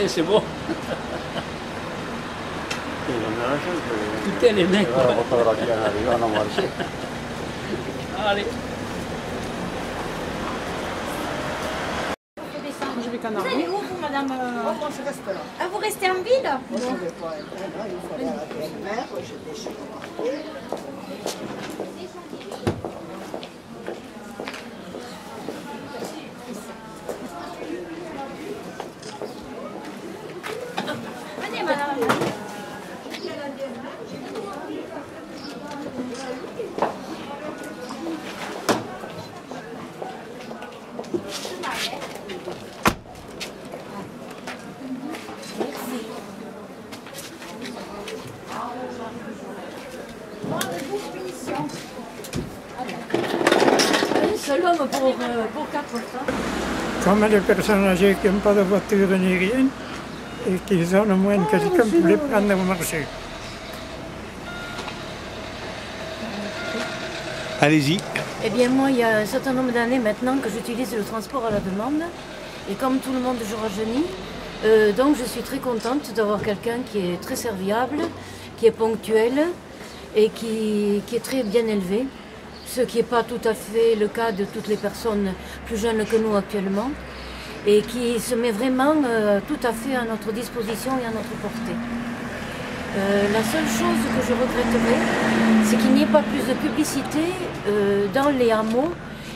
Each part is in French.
C'est bon. Putain les mecs. Allez. Vous allez où, vous, madame? Moi, je reste là. Ah, vous restez en ville? Moi, je ne vais pas être là. Il faut aller à la belle-mère. Je déchire. Venez, madame. Un seul homme pour 4 femmes. Comme les personnes âgées qui n'ont pas de voiture ni rien et qui ont moins que quelqu'un pour les prendre au marché. Allez-y. Eh bien moi, il y a un certain nombre d'années maintenant que j'utilise le transport à la demande. Et comme tout le monde, je rajeunis. Donc je suis très contente d'avoir quelqu'un qui est très serviable, qui est ponctuel et qui est très bien élevé. Ce qui n'est pas tout à fait le cas de toutes les personnes plus jeunes que nous actuellement. Et qui se met vraiment tout à fait à notre disposition et à notre portée. La seule chose que je regretterais, c'est qu'il n'y ait pas plus de publicité dans les hameaux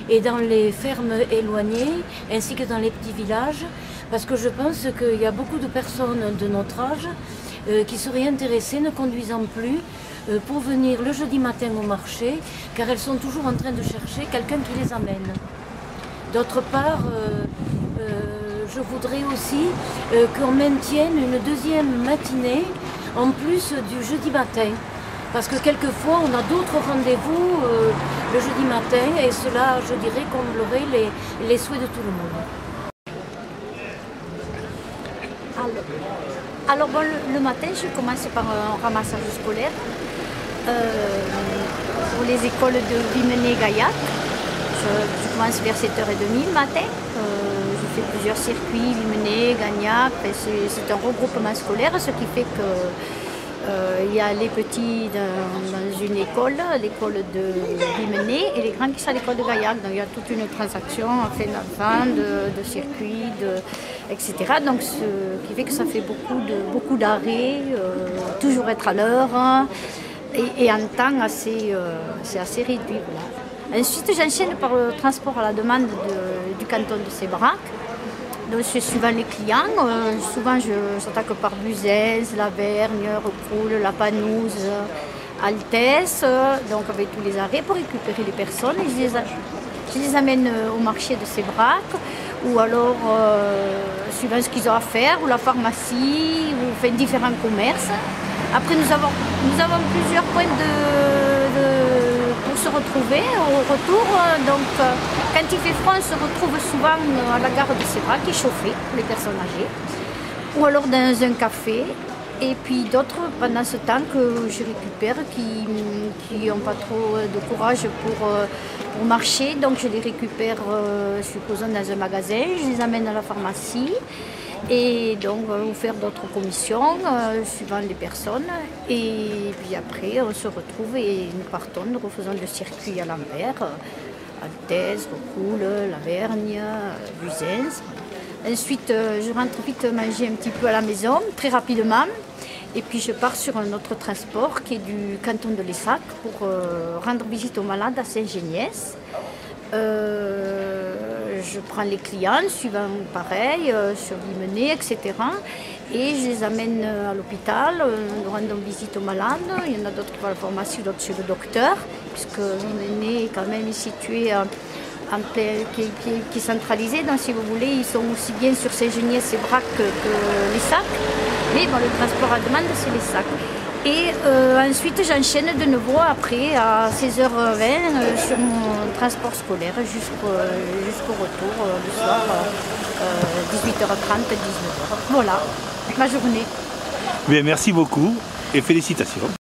et dans les fermes éloignées, ainsi que dans les petits villages, parce que je pense qu'il y a beaucoup de personnes de notre âge qui seraient intéressées, ne conduisant plus, pour venir le jeudi matin au marché, car elles sont toujours en train de chercher quelqu'un qui les amène. D'autre part, je voudrais aussi qu'on maintienne une deuxième matinée en plus du jeudi matin. Parce que quelquefois, on a d'autres rendez-vous le jeudi matin et cela, je dirais, comblerait les souhaits de tout le monde. Alors bon, le matin, je commence par un ramassage scolaire pour les écoles de Vimenay-Gaillac. Je commence vers 7h30 le matin. Je fais plusieurs circuits, Vimenay, Gagnac. C'est un regroupement scolaire, ce qui fait que il y a les petits dans une école, l'école de Vimenay, et les grands qui sont à l'école de Gaillac. Donc il y a toute une transaction en fin d'enfant, de circuits, etc. Donc ce qui fait que ça fait beaucoup d'arrêts, toujours être à l'heure, et en temps c'est assez réduit. Voilà. Ensuite j'enchaîne par le transport à la demande du canton de Sébrac. Donc c'est suivant les clients, souvent j'attaque par Buzès, Lavergne, Recoul, La Panouse, Altesse, donc avec tous les arrêts pour récupérer les personnes. Je les amène au marché de Sébrac, ou alors suivant ce qu'ils ont à faire, ou la pharmacie, ou différents commerces. Après nous avons plusieurs points pour se retrouver au retour. Donc quand il fait froid, on se retrouve souvent à la gare de Sébrac, qui est chauffée pour les personnes âgées, ou alors dans un café. Et puis d'autres pendant ce temps que je récupère qui n'ont pas trop de courage pour marcher. Donc je les récupère, supposons, dans un magasin, je les amène à la pharmacie. Et donc on faire d'autres commissions suivant les personnes. Et puis après on se retrouve et nous partons, nous refaisons le circuit à l'envers. Altesse, Recoul, Lavergne, Buzès. Ensuite je rentre vite manger un petit peu à la maison, très rapidement. Et puis je pars sur un autre transport qui est du canton de Lessac pour rendre visite aux malades à Saint-Géniès. Je prends les clients, suivant pareil, sur Vimenay, etc. Et je les amène à l'hôpital, nous rendons visite aux malades. Il y en a d'autres qui vont à la pharmacie, d'autres chez le docteur, puisque Vimenay est quand même situé qui est centralisé. Donc si vous voulez, ils sont aussi bien sur Saint-Géniès et Sébrac que Lessac. Mais bon, le transport à demande, c'est Lessac. Et ensuite, j'enchaîne de nouveau après à 16h20 sur mon transport scolaire jusqu'au retour le soir, 18h30, 19h. Voilà, ma journée. Bien, merci beaucoup et félicitations.